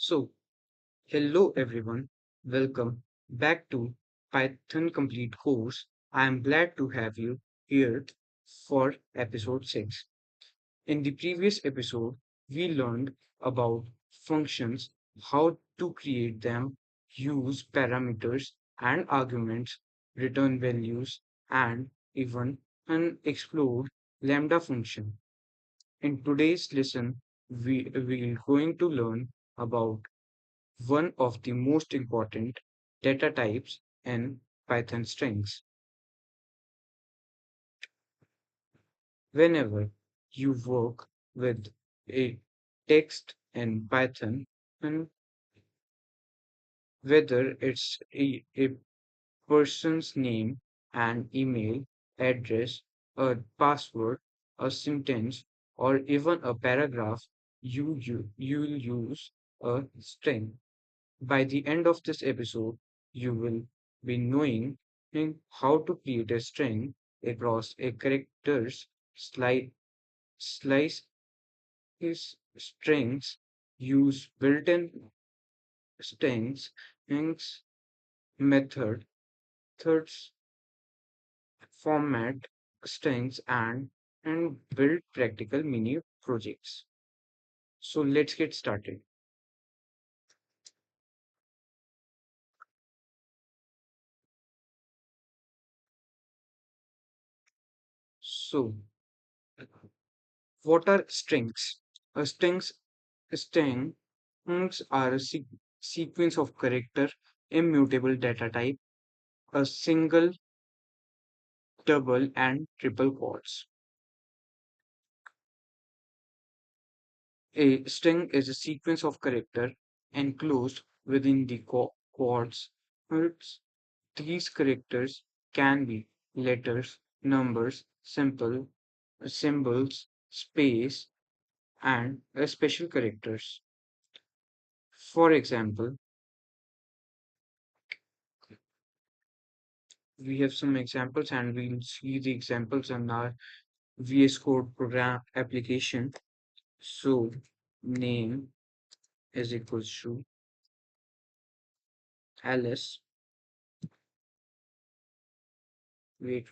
So, hello everyone, welcome back to Python Complete course. I am glad to have you here for episode 6. In the previous episode, we learned about functions, how to create them, use parameters and arguments, return values, and even unexplored lambda function. In today's lesson, we are going to learn about one of the most important data types in Python strings. Whenever you work with a text in Python, and whether it's a person's name, an email address, a password, a sentence, or even a paragraph, you'll use a string. By the end of this episode, you will be knowing how to create a string across a character's slice is strings, use built-in strings method, thirds format strings and build practical mini projects. So let's get started. So what are strings? Strings are a sequence of character, immutable data type, a single, double, and triple quotes. A string is a sequence of character enclosed within the quotes. These characters can be letters, numbers, simple symbols, space, and special characters. For example, we have some examples and we'll see the examples in our VS Code program application. So name is equals to Alice. Wait.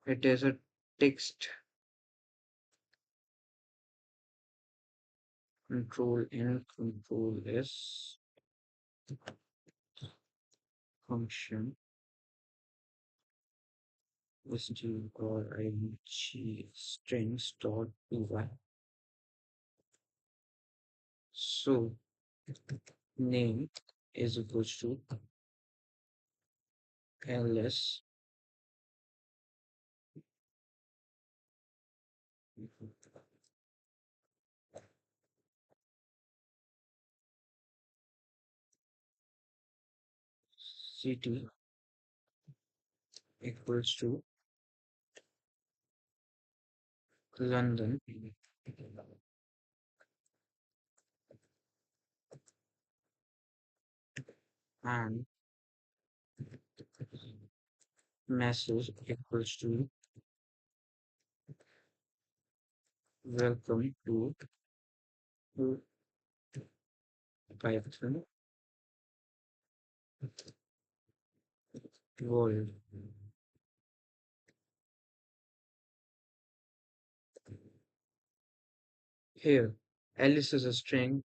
It is a text control N control S function string or ing strings dot py. So name is equals to ls city equals to London and message equals to welcome to Python world. Here, Alice is a string.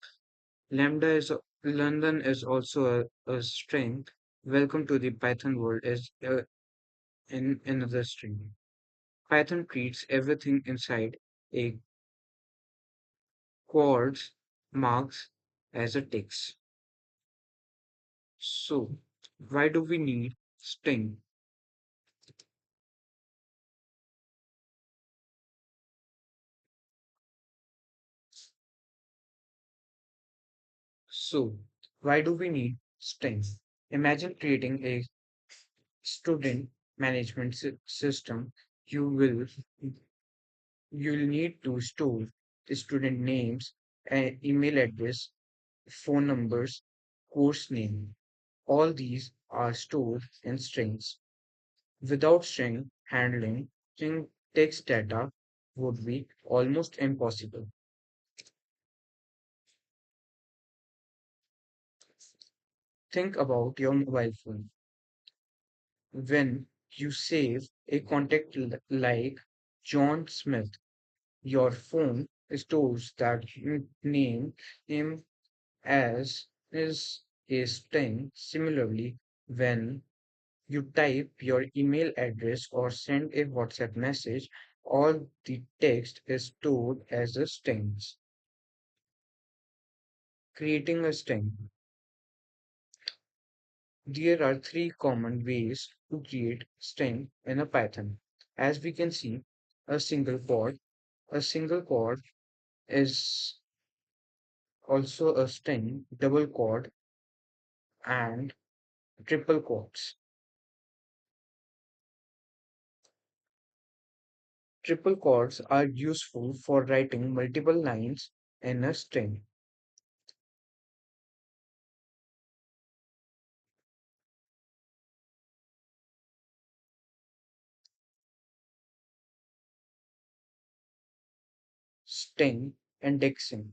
London is also a string. Welcome to the Python world is in another string. Python treats everything inside a quotes marks as a text. So, why do we need string? So, why do we need strings? Imagine creating a student management system. You will you'll need to store student names, email address, phone numbers, course name. All these are stored in strings. Without string handling, string text data would be almost impossible. Think about your mobile phone. When you save a contact like John Smith, your phone stores that name him as is a string. Similarly, when you type your email address or send a WhatsApp message, all the text is stored as a string. Creating a string. There are three common ways to create string in a Python. As we can see, a single quote. A single quote is also a string, double quote, and triple quotes. Triple quotes are useful for writing multiple lines in a string. String indexing.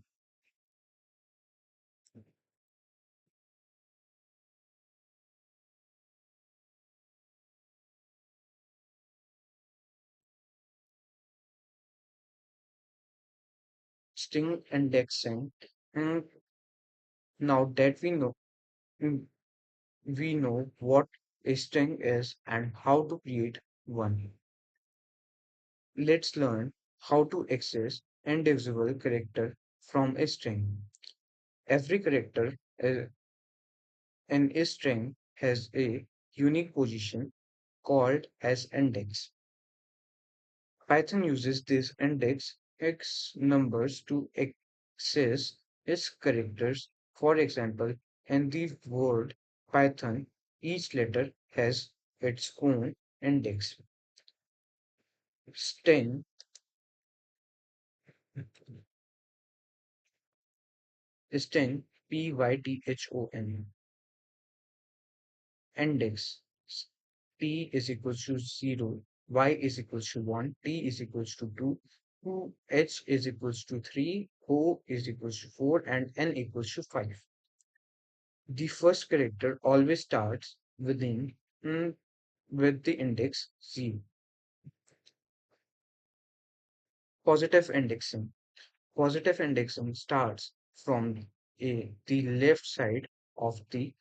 String indexing. And now that mm, we know what a string is and how to create one. Let's learn how to access indivisible character from a string. Every character in a string has a unique position called as index. Python uses this index X numbers to access its characters. For example, in the word Python, each letter has its own index. String, string, Python, index, P is equals to 0, Y is equals to 1, T is equals to 2, H is equals to 3, O is equals to 4, and N equals to 5. The first character always starts mm, with the index 0. Positive indexing. Positive indexing starts from the left side of the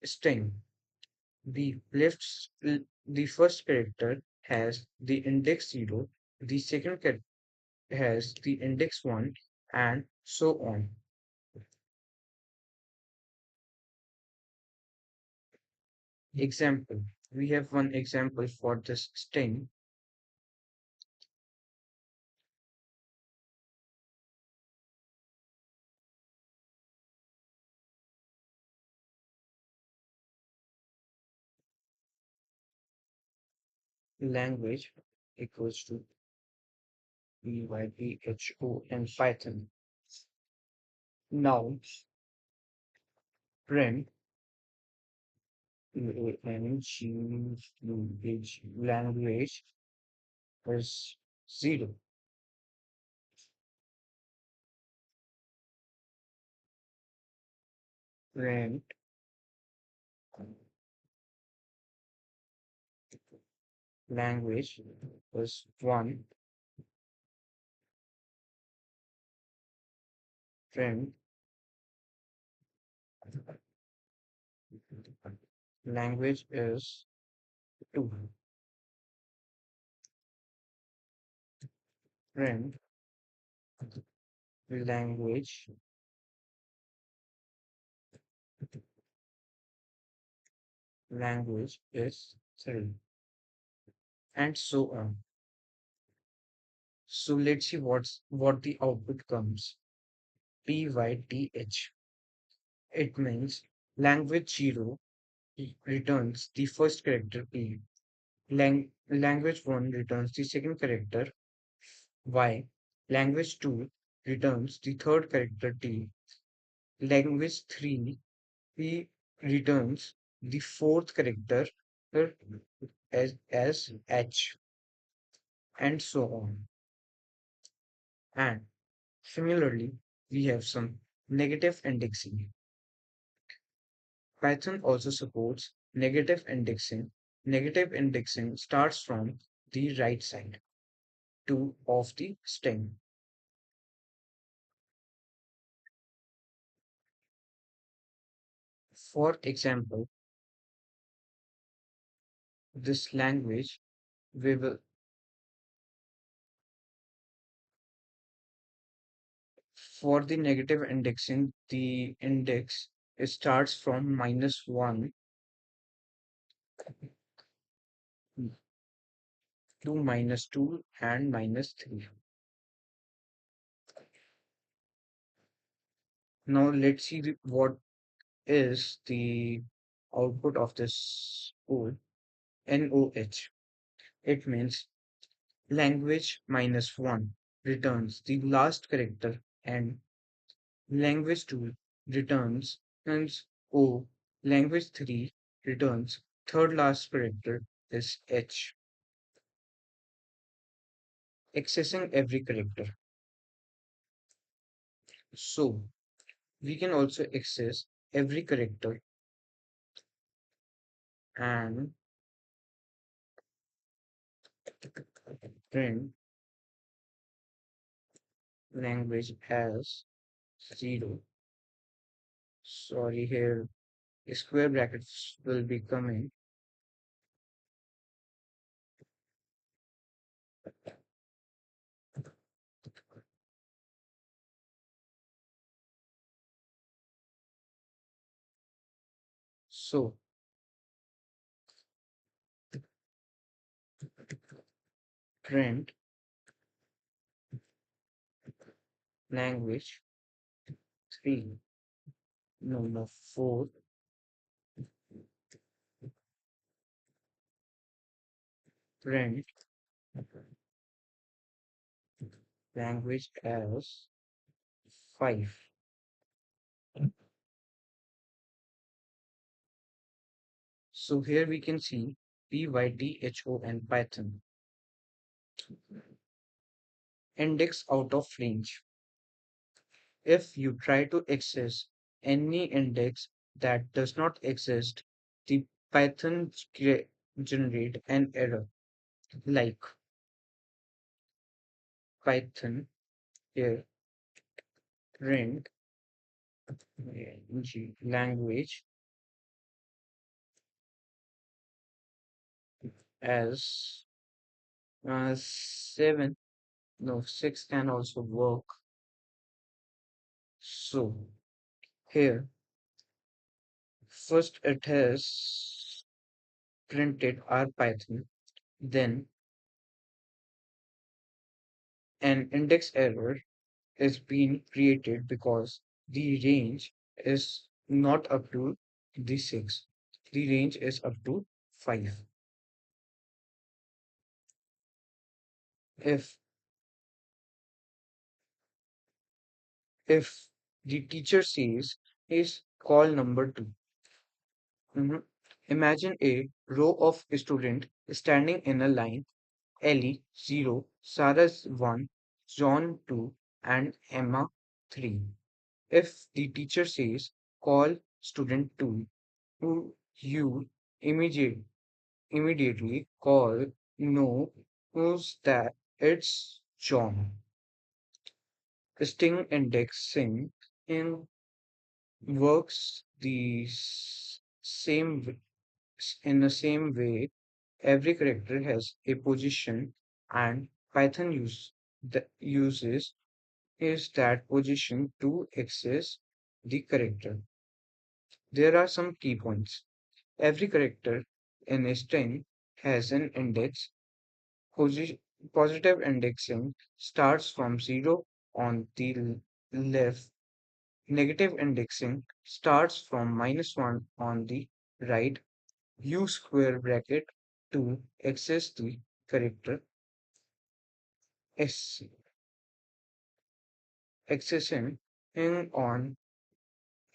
string. The the first character has the index 0, the second character has the index 1, and so on. Example. We have one example for this string. Language equals to PYPHO in Python. Now print language is 0. Print language is 1. Print language is 2. Print language language is 3, and so on. So let's see what the output comes. PYTH. It means language 0 returns the first character P. Language 1 returns the second character Y. Language 2 returns the third character T. Language 3 P returns the fourth character as H, and so on. And similarly, we have some negative indexing. Python also supports negative indexing. Negative indexing starts from the right side to of the string. For example, this language we will for the negative indexing, the index starts from -1 to -2 and -3. Now let's see what is the output of this code. NOH. It means language -1 returns the last character and language 2 returns hence O. Language 3 returns third last character is H. Accessing every character. So we can also access every character and print language as 0. Sorry, here square brackets will be coming. So print language 3, number 4, print language as 5. So here we can see Python Python index out of range. If you try to access any index that does not exist, the Python generate an error like Python here print language as 7. No, 6 can also work. So here first it has printed our Python, then an index error is being created because the range is not up to the 6. The range is up to 5. If if the teacher says is call number 2. Mhm. Imagine a row of students standing in a line. Ellie 0, Sarah 1, John 2, and Emma 3. If the teacher says call student 2, who you immediate, immediately call no, who's that? It's John. String indexing in works in the same way. Every character has a position, and Python uses is that position to access the character. There are some key points. Every character in a string has an index. Posi- Positive indexing starts from 0 on the left. Negative indexing starts from -1 on the right. Use square bracket to access the character. S accessing on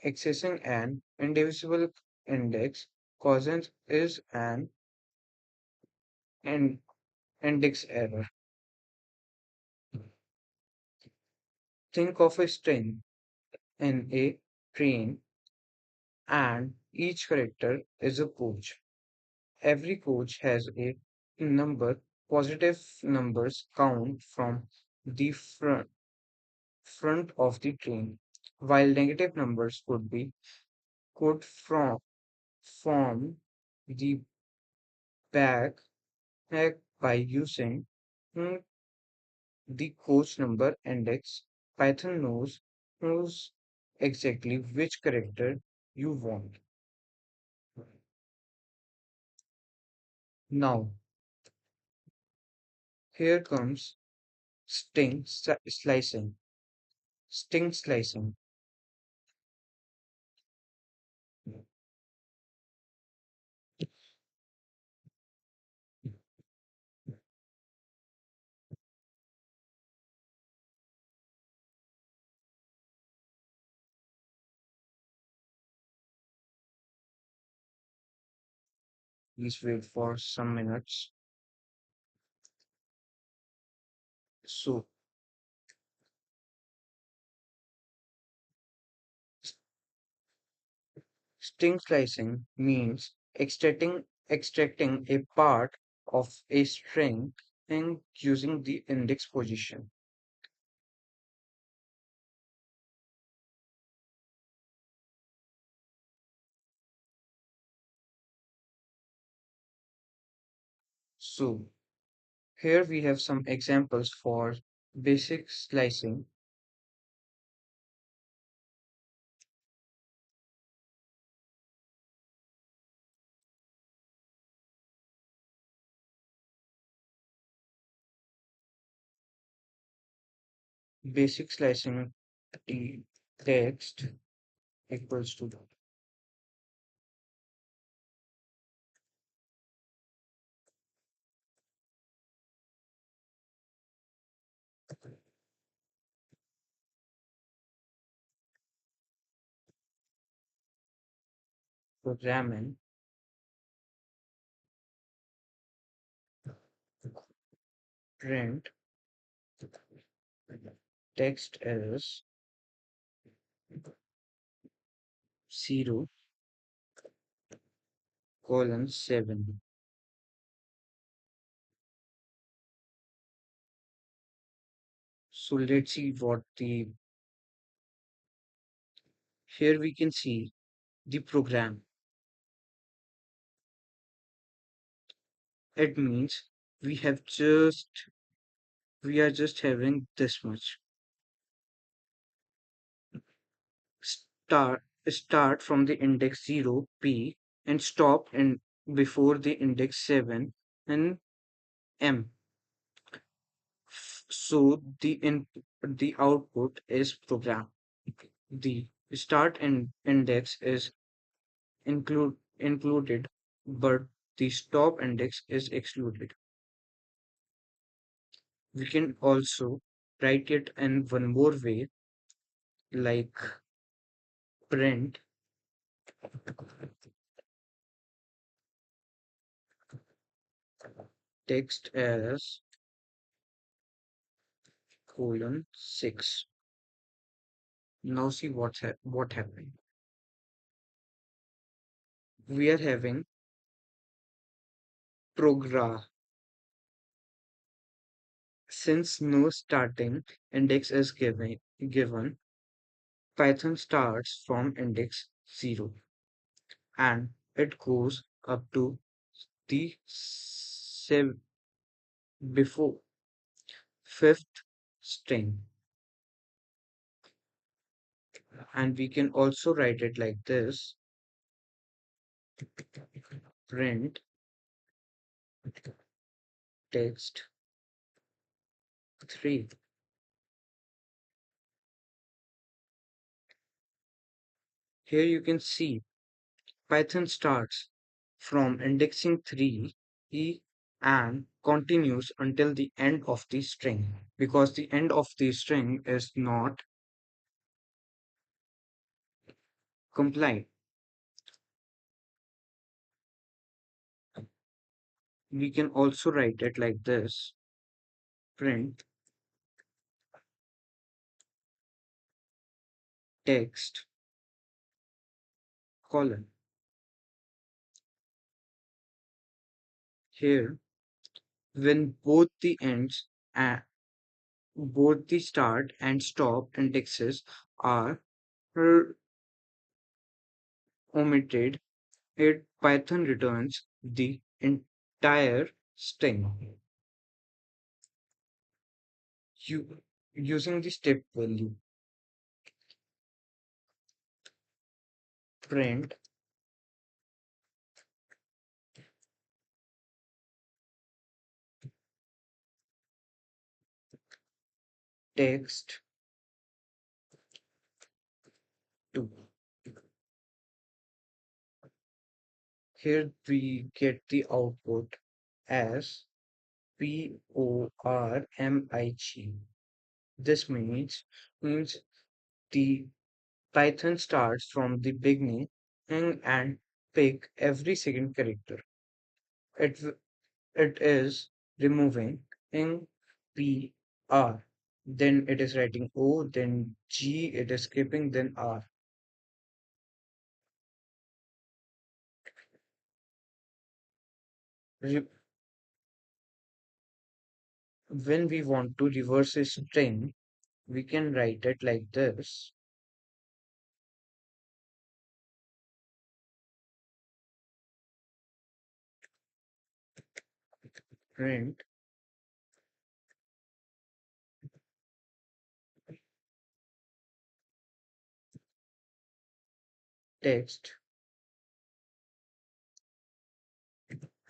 accessing an indivisible index causes is an index error. Think of a string in a train and Each character is a coach. Every coach has a number. Positive numbers count from the front of the train, while negative numbers could form the back by using mm, the coach number index. Python knows exactly which character you want. Now, here comes slicing. Sting slicing Please wait for some minutes. So, sting slicing means extracting a part of a string and using the index position. So, here we have some examples for basic slicing. Basic slicing t text equals to programming print text as 0 colon 7. So let's see what the here we can see the program. It means we have just we are just having this much. Start from the index 0 p and stop in before the index 7 and m. So the output is program. The start and index is included, but the stop index is excluded. We can also write it in one more way, like print text as colon 6. Now see what happened. We are having program. Since no starting index is given, Python starts from index 0 and it goes up to the before fifth string. And we can also write it like this: print text 3. Here you can see Python starts from indexing 3 e and continues until the end of the string, because the end of the string is not compliant. We can also write it like this: print text colon. Here, when both the start and stop indexes are r- omitted, it Python returns the entire string. Using the step value, print text to. Here we get the output as PORMIG. This means the Python starts from the beginning and pick every second character. It w- it is removing in P R. Then it is writing O, then G, it is skipping, then R. Re- when we want to reverse a string, we can write it like this. Print text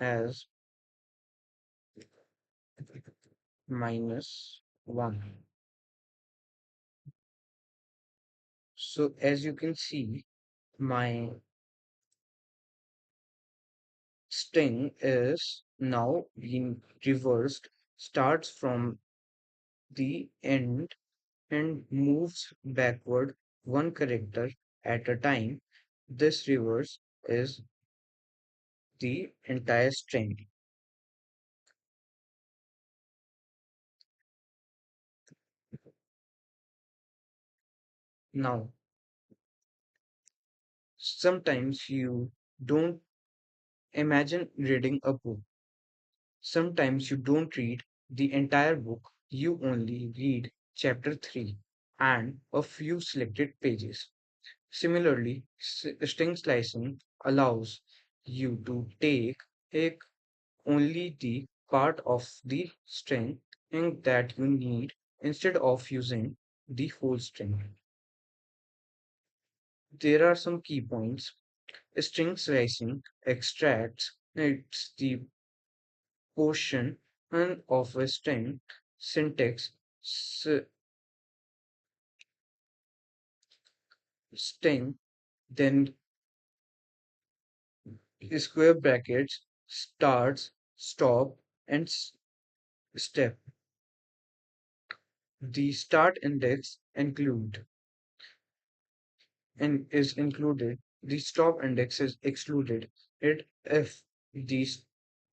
as -1. So as you can see, my string is now being reversed, starts from the end and moves backward one character at a time. This reverse is the entire string. Now, sometimes you don't imagine reading a book. Sometimes you don't read the entire book, you only read chapter 3 and a few selected pages. Similarly, string slicing allows you to take only the part of the string that you need instead of using the whole string. There are some key points. String slicing extracts it's the portion of a string syntax string, then square brackets, starts, stop, and step. The start index is included. The stop index is excluded. It if the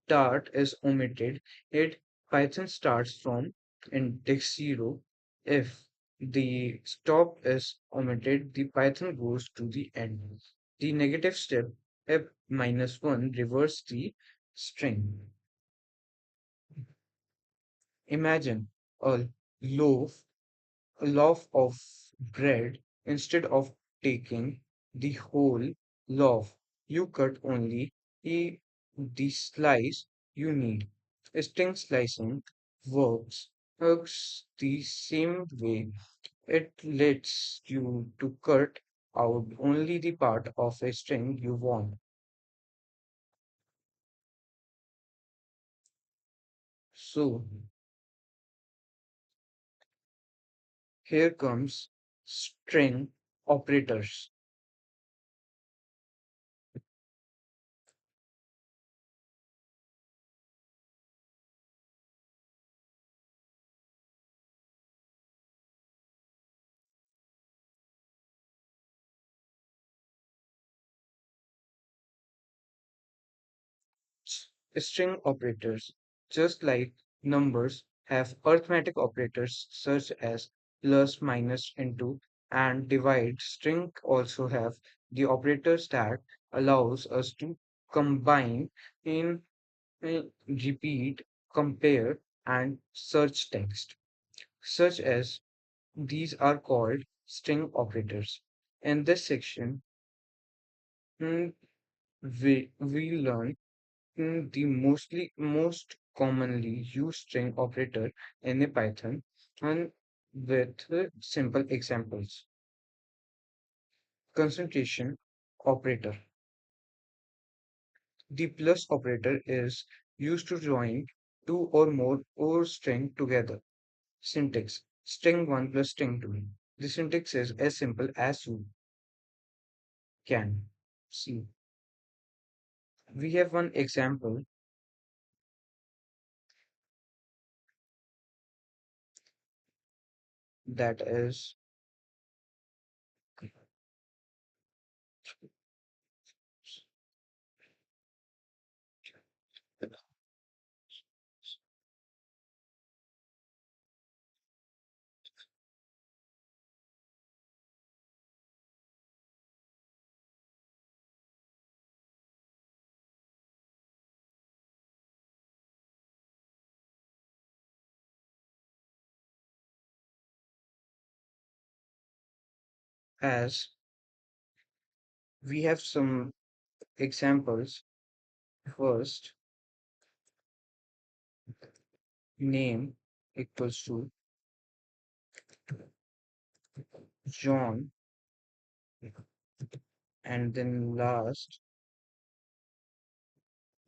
start is omitted, it Python starts from index 0. If the stop is omitted, the Python goes to the end. The negative step f -1 reverse the string. Imagine a loaf a loaf of bread. Instead of taking the whole loaf, you cut only the slice you need. String slicing works the same way. It lets you to cut out only the part of a string you want. So here comes string operators. String operators, just like numbers, have arithmetic operators such as plus, minus, into, and divide. String also have the operators that allows us to combine in repeat, compare, and search text, such as these are called string operators. In this section, mm, we learn the most commonly used string operator in a Python and with simple examples. Concentration operator. The plus operator is used to join two or more or string together. Syntax string 1 plus string 2. The syntax is as simple as you can see. We have one example that is as we have some examples. First, name equals to John, and then last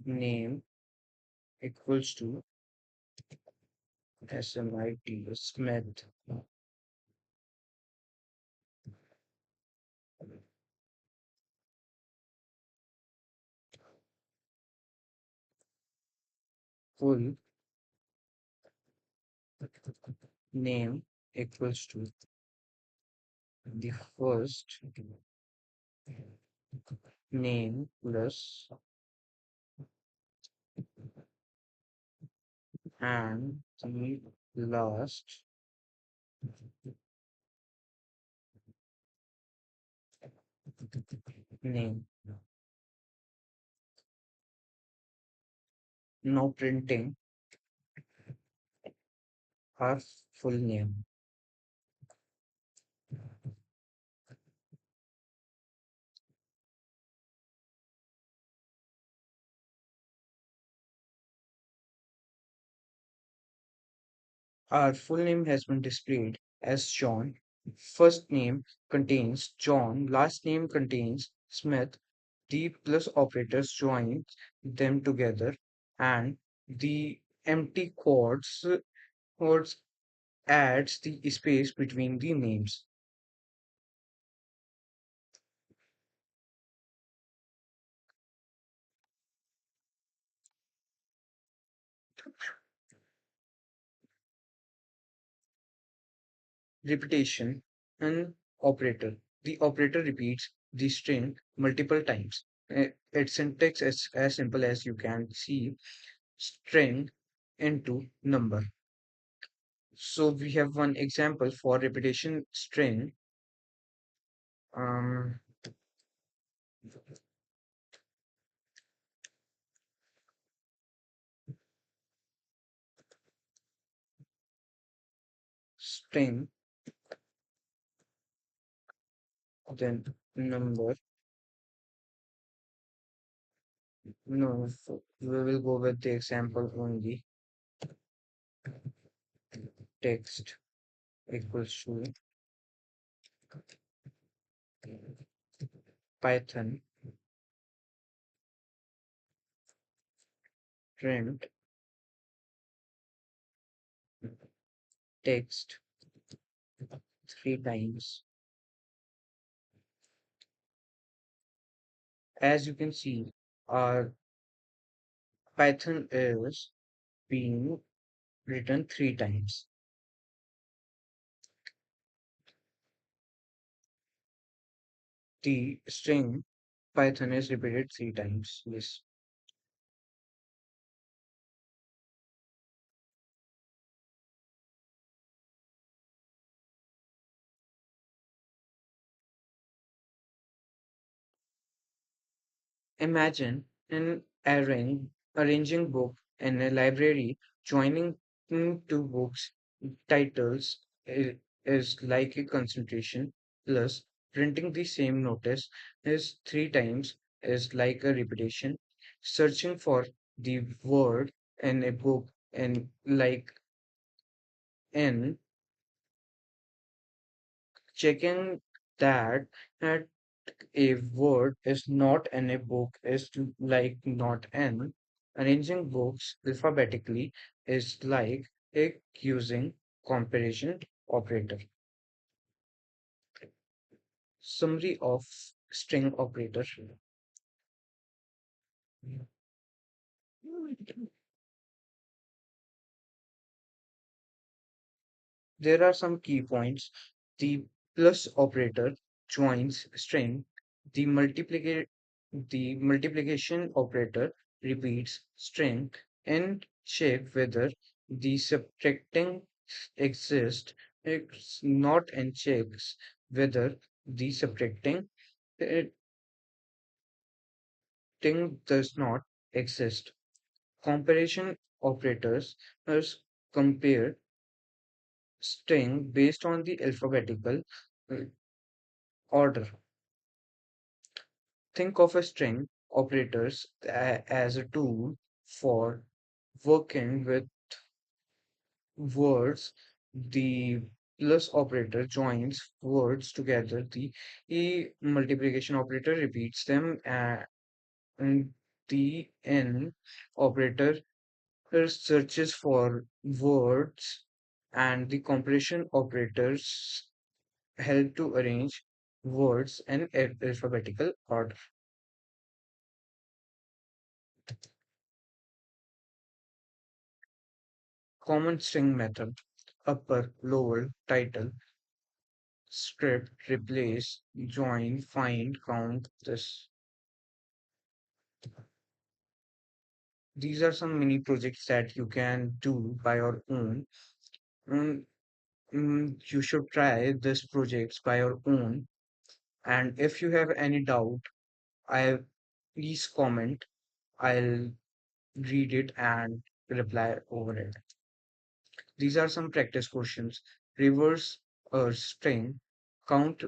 name equals to SMIT Smith. Full name equals to the first name plus and the last name. Now printing our full name. Our full name has been displayed as John. First name contains John, last name contains Smith. The plus operators join them together, and the empty quotes adds the space between the names. Repetition and operator. The operator repeats the string multiple times. Its syntax is as simple as you can see string into number. So we have one example for repetition string. Um, string, then number. No, we will go with the example only. Text equals to Python print text three times. As you can see, our Python is being written three times. The string Python is repeated three times. Yes. Imagine an array arranging book in a library, joining two books titles is like a concentration, plus printing the same notice is three times is like a repetition. Searching for the word in a book and like n, checking that at a word is not in a book is like not n. Arranging books alphabetically is like a using comparison operator. Summary of string operator. There are some key points. The plus operator joins string. The multiplication operator repeats string and check whether the subtracting exists. It's not and checks whether the subtracting thing does not exist. Comparison operators is compare string based on the alphabetical uh, order. Think of a string operators as a tool for working with words. The plus operator joins words together. The multiplication operator repeats them, and the n operator searches for words, and the comparison operators help to arrange words in alphabetical order. Common string method: upper, lower, title, script, replace, join, find, count. These are some mini projects that you can do by your own. Mm, you should try this projects by your own. And if you have any doubt, I please comment. I'll read it and reply over it. These are some practice questions. Reverse a string, count,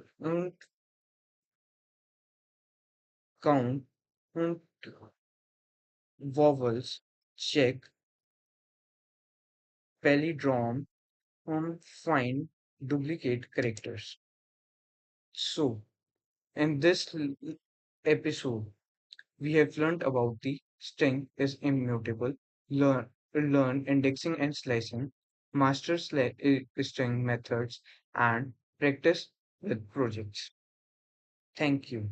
count, um, vowels, check, palindrome, find duplicate characters. So, in this episode, we have learned about the string is immutable, learn indexing and slicing, master string methods, and practice with projects. Thank you.